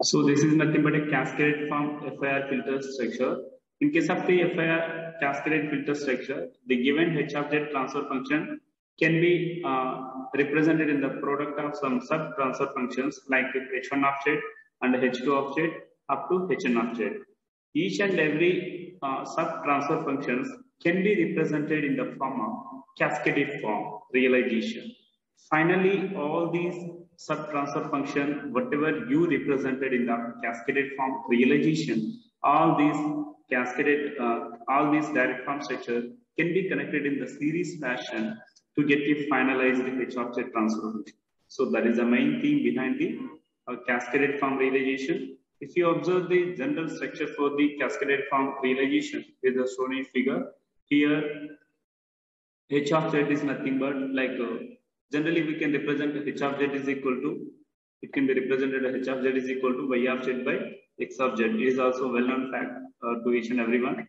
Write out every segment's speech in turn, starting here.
So this is nothing but a cascade from FIR filter structure. In case of the FIR cascade filter structure, the given h of z transfer function can be represented in the product of some sub transfer functions like h1 of z and h2 of z up to hn of z. Each and every sub transfer functions can be represented in the form of cascaded form realization. Finally, all these sub-transfer function, whatever you represented in the cascaded form realization, all these direct form structure can be connected in the series fashion to get a finalized h of z transfer function. So that is the main thing behind the cascaded form realization. If you observe the general structure for the cascaded form realization, is a shown in figure here. H of z is nothing but like generally we can represent h of z is equal to, it can be represented as h of z is equal to y of z by x of z. It is also a well-known fact to each and everyone.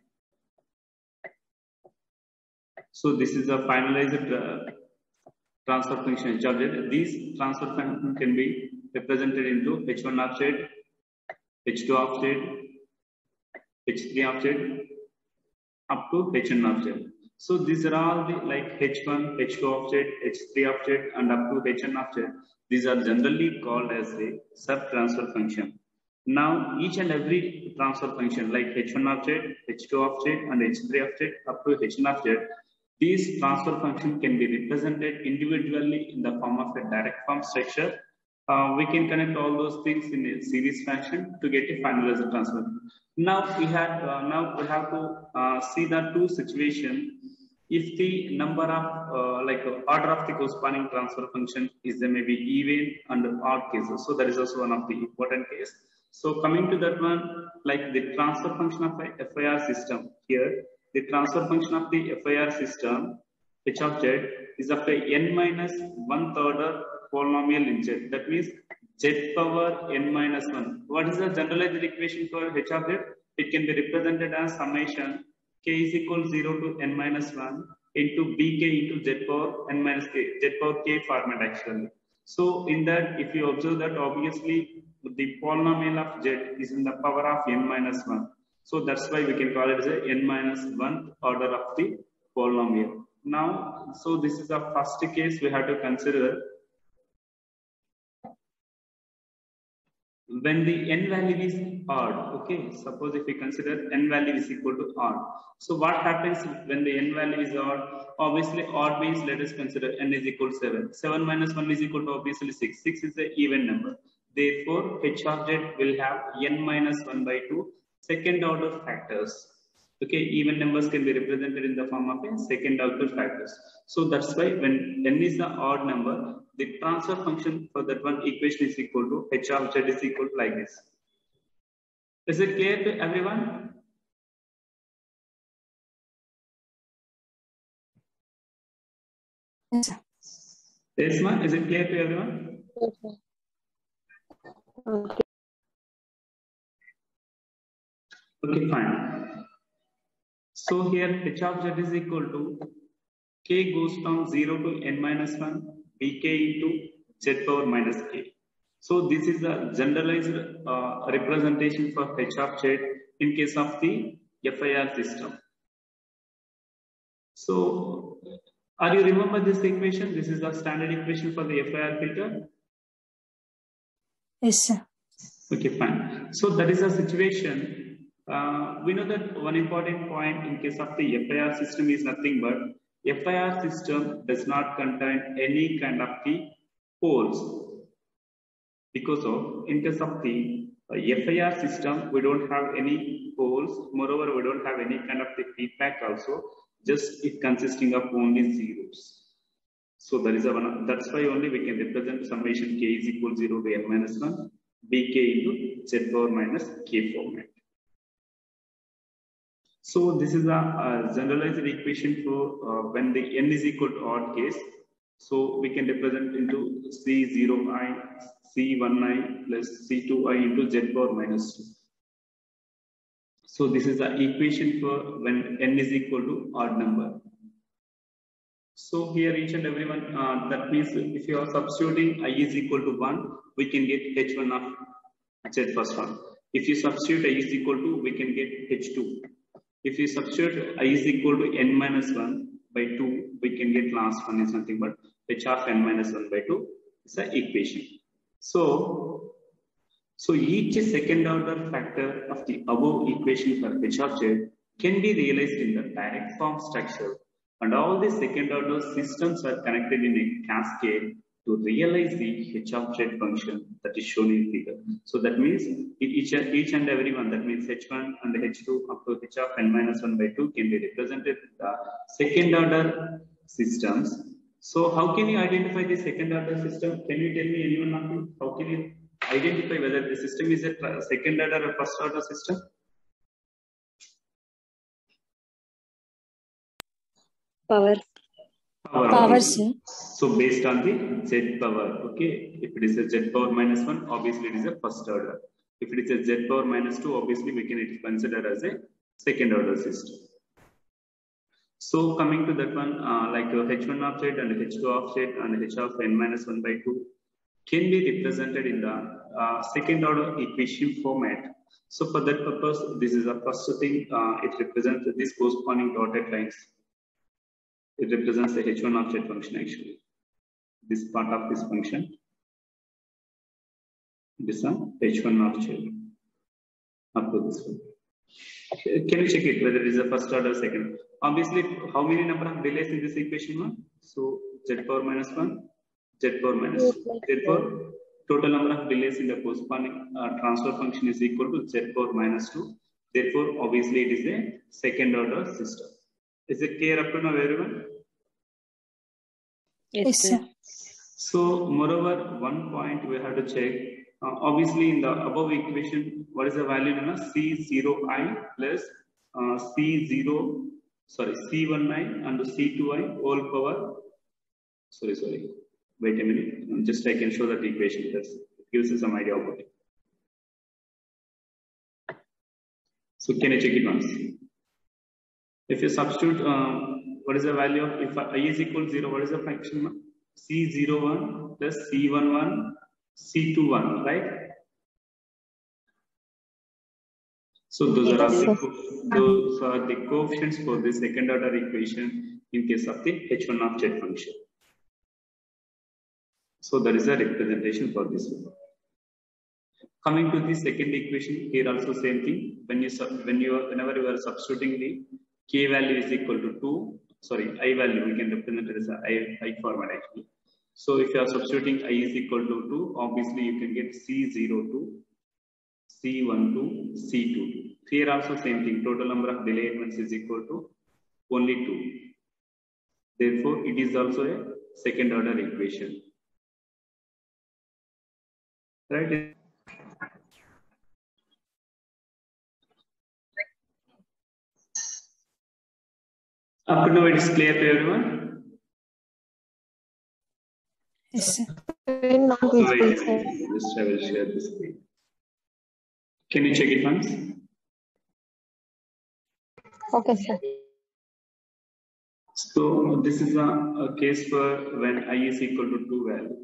So this is a finalized transfer function h of z. These transfer function can be represented into h1 of z, h2 of z, h3 of z up to hn of z. So these are all the like h1, h2 of z, h3 of z and up to hn of z. These are generally called as a sub-transfer function. Now each and every transfer function like h1 of z, h2 of z and h3 of z up to hn of z, these transfer function can be represented individually in the form of a direct form structure. We can connect all those things in a series fashion to get a finalized transfer. Now we have to see the two situations. If the number of order of the corresponding transfer function is there may be even and odd cases. So that is also one of the important case. So coming to that one, like the transfer function of a FIR system here, the transfer function of the FIR system h of z is of a n minus 1th order polynomial in z. That means z power n minus 1. What is the generalized equation for h of z? It can be represented as summation k is equal 0 to n minus 1 into bk into z power n minus k, z power k format actually. So in that, if you observe that obviously the polynomial of z is in the power of n minus 1. So that's why we can call it as a n minus 1th order of the polynomial. Now, so this is the first case we have to consider. When the n value is odd, okay, suppose if we consider n value is equal to odd. So what happens when the n value is odd? Obviously odd means, let us consider n is equal to 7. 7 minus 1 is equal to obviously 6. 6 is an even number. Therefore, h of z will have n minus 1 by 2 second order factors. Okay, even numbers can be represented in the form of a second order factors. So that's why when n is the odd number, the transfer function for that one equation is equal to h of z is equal to like this. Is it clear to everyone? Yes, sir. Yes, ma'am. Is it clear to everyone? Yes, sir. Okay. Okay, fine. So here h of z is equal to k goes from 0 to n minus 1 bk into z power minus k. So this is the generalized representation for h of z in case of the FIR system. So are you remember this equation? This is the standard equation for the FIR filter. Yes, sir. Okay, fine. So that is the situation. We know that one important point in case of the FIR system is nothing but FIR system does not contain any kind of the poles, because of in case of the FIR system we don't have any poles. Moreover, we don't have any kind of the feedback also. Just it consisting of only zeros. So that is that's why only we can represent summation k is equal 0 to n minus 1 bk into z power minus k format. So this is a generalized equation for when the n is equal to odd case. So we can represent into C0i, C1i plus C2i into z power minus 2. So this is the equation for when n is equal to odd number. So here each and everyone, that means if you are substituting I is equal to 1, we can get h1 of Z first one. If you substitute I is equal to, we can get H2. If you substitute I is equal to n minus 1 by 2, we can get last one is nothing but H of n minus 1 by 2 is the equation. So each second order factor of the above equation for H of Z can be realized in the direct form structure, and all the second order systems are connected in a cascade to realize the H of Z function that is shown in figure. So that means each and every one, that means H1 and the H2 up to H of n minus 1 by 2 can be represented in the second order systems. So how can you identify the second order system? Can you tell me, anyone? How can you identify whether the system is a second order or first order system? Power. Power, sir. So based on the Z power, okay. If it is a Z power minus 1, obviously it is a first order. If it is a Z power minus 2, obviously we can consider as a second order system. So coming to that one, like H1 of Z and H2 of Z and H of n minus 1 by 2 can be represented in the second order equation format. So for that purpose, this is the first thing. It represents these corresponding dotted lines. It represents the H1 of Z function actually. This part of this function. This one H1 of Z. Up to this one. Can you check it whether it is a first order or second? Obviously, how many number of delays in this equation one? So Z power minus 1, Z power minus 2. Therefore, total number of delays in the corresponding transfer function is equal to Z power minus 2. Therefore, obviously it is a second order system. Is it clear up to now, everyone? Yes, sir. So, moreover, one point we have to check. Obviously, in the above equation, what is the value? C0i plus C1i and C2i whole power. Sorry. Wait a minute. Just I can show that equation. That gives you some idea about it. So, can you check it once? If you substitute, what is the value of, if I is equal to 0, what is the function? C01 plus C11 C21, right? So those are the coefficients for the second order equation in case of the H1 of Z function. So that is a representation for this one. Coming to the second equation, here also same thing. Whenever you are substituting the K value is equal to 2, sorry, I value, we can represent it as a I format actually. So if you are substituting I is equal to 2, obviously you can get C02, C12, C22. Here also same thing, total number of delay elements is equal to only 2. Therefore, it is also a second order equation. Right? Up to now it is clear to everyone? Yes, sir. Just I will share the screen. Can you check it once? Okay, sir. So this is a case for when I is equal to 2 value.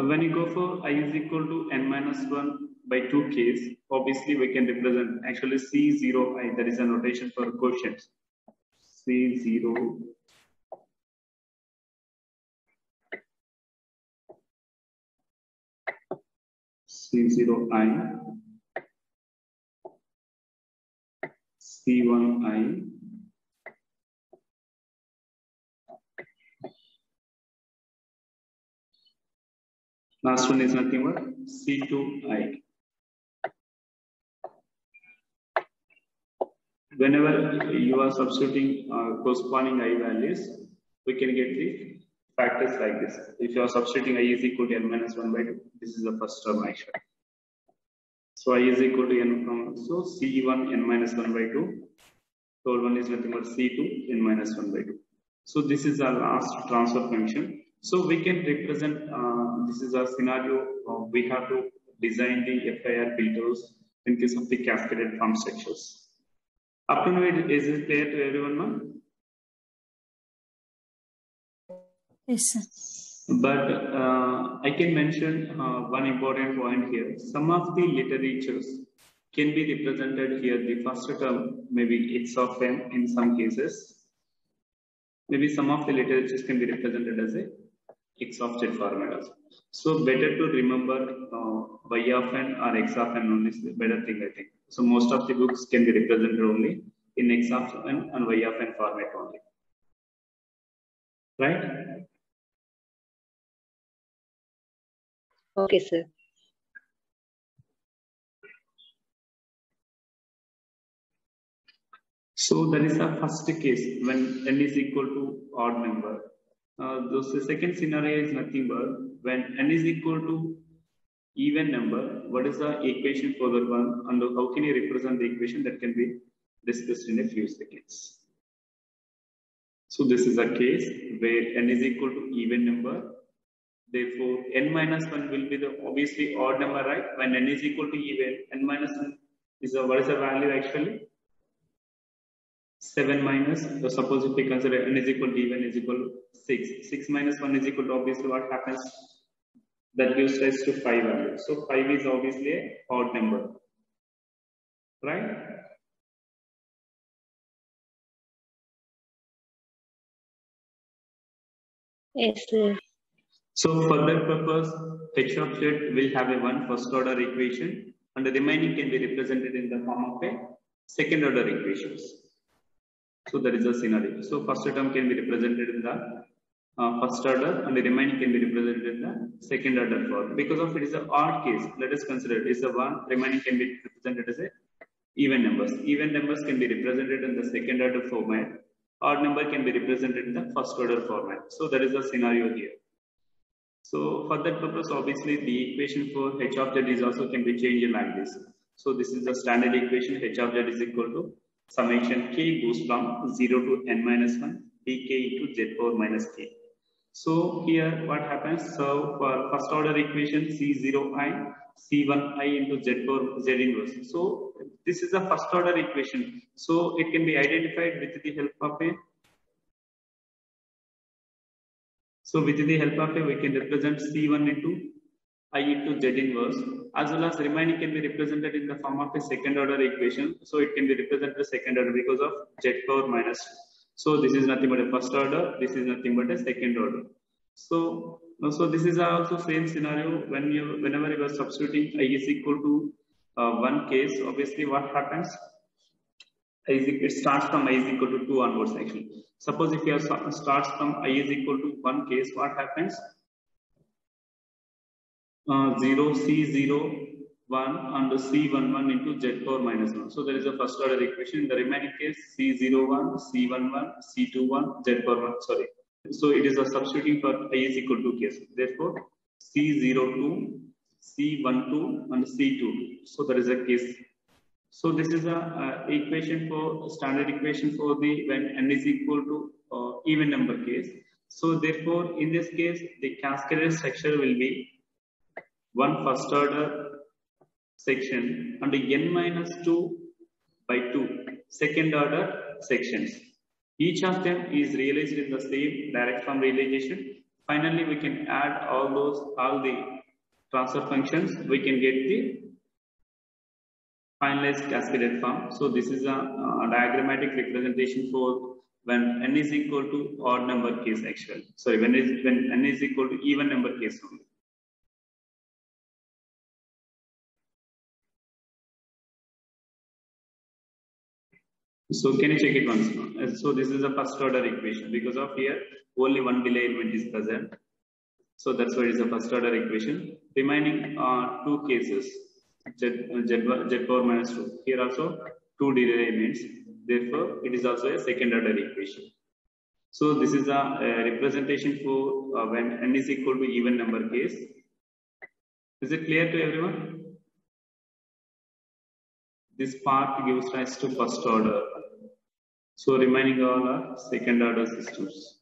When you go for I is equal to n minus 1 by 2 case, obviously we can represent actually C0i, there is a notation for quotients. C0 C0i, C1i, last one is nothing but C2i. Whenever you are substituting corresponding I values, we can get the factors like this. If you are substituting I is equal to n minus 1 by 2, this is the first term actually. So I is equal to n from, so C1 n minus 1 by 2, whole one is nothing but C2 n minus 1 by 2. So this is our last transfer function. So we can represent, this is a scenario, we have to design the FIR filters in case of the cascaded form structures. Up to now, is it clear to everyone, ma'am? Yes, sir. But I can mention one important point here. Some of the literatures can be represented here. The first term may be x of n in some cases. Maybe some of the literatures can be represented as a x of z format also. So better to remember y of n or x of n only is the better thing, I think. So most of the books can be represented only in x of n and y of n format only. Right? Okay, sir. So that is the first case when n is equal to odd number. The second scenario is nothing but when n is equal to even number, what is the equation for that one, and how can you represent the equation? That can be discussed in a few seconds. So this is a case where n is equal to even number. Therefore, n minus 1 will be the obviously odd number, right? When n is equal to even, n minus 1 is the, what is the value actually? 7 minus, so suppose if we consider n is equal to even is equal to 6. 6 minus 1 is equal to, obviously what happens? That gives rise to 5 value. So 5 is obviously a odd number, right? Yes, sir. So for that purpose, h of z will have a one first order equation, and the remaining can be represented in the form of a second order equations. So that is the scenario. So first term can be represented in the first order, and the remaining can be represented in the second order form. Because of it is an odd case, let us consider it is a one, remaining can be represented as a even numbers. Even numbers can be represented in the second order format. Odd number can be represented in the first order format. So that is the scenario here. So for that purpose, obviously the equation for h of z is also can be changed like this. So this is the standard equation. H of z is equal to summation k goes from 0 to n minus 1 dk into z power minus k. So here what happens? So for first order equation, c0i c1i into z power z inverse. So this is the first order equation. So it can be identified with the help of a. So with the help of a, we can represent c1 into I into z inverse, as well as remaining can be represented in the form of a second order equation. So it can be represented second order because of z power minus 2. So this is nothing but a first order. This is nothing but a second order. So this is also same scenario when whenever you are substituting I is equal to one case. Obviously, what happens? It starts from I is equal to 2 onwards. Actually, suppose if you starts from I is equal to 1 case, what happens? 0 c0 1 and c11 into z power minus 1. So there is a first order equation. In the remaining case, c01 c11 c21 z power 1. Sorry. So it is a substituting for I is equal to case. Therefore, c02 c12 and c22. So there is a case. So this is a equation for standard equation for the when n is equal to even number case. So therefore, in this case, the cascaded structure will be one first order section and n minus 2 by 2 second order sections. Each of them is realized in the same direct form realization. Finally, we can add all the transfer functions. We can get the finalized cascaded form. So this is a diagrammatic representation for when n is equal to odd number case actually. Sorry, when n is equal to even number case only. So can you check it once more? So this is a first order equation. Because of here only one delay element is present. So that's why it is a first order equation. Remaining two cases. Z power minus 2. Here also two delay elements. Therefore, it is also a second order equation. So this is a representation for when n is equal to even number case. Is it clear to everyone? This part gives rise to first order. So remaining all are second order systems.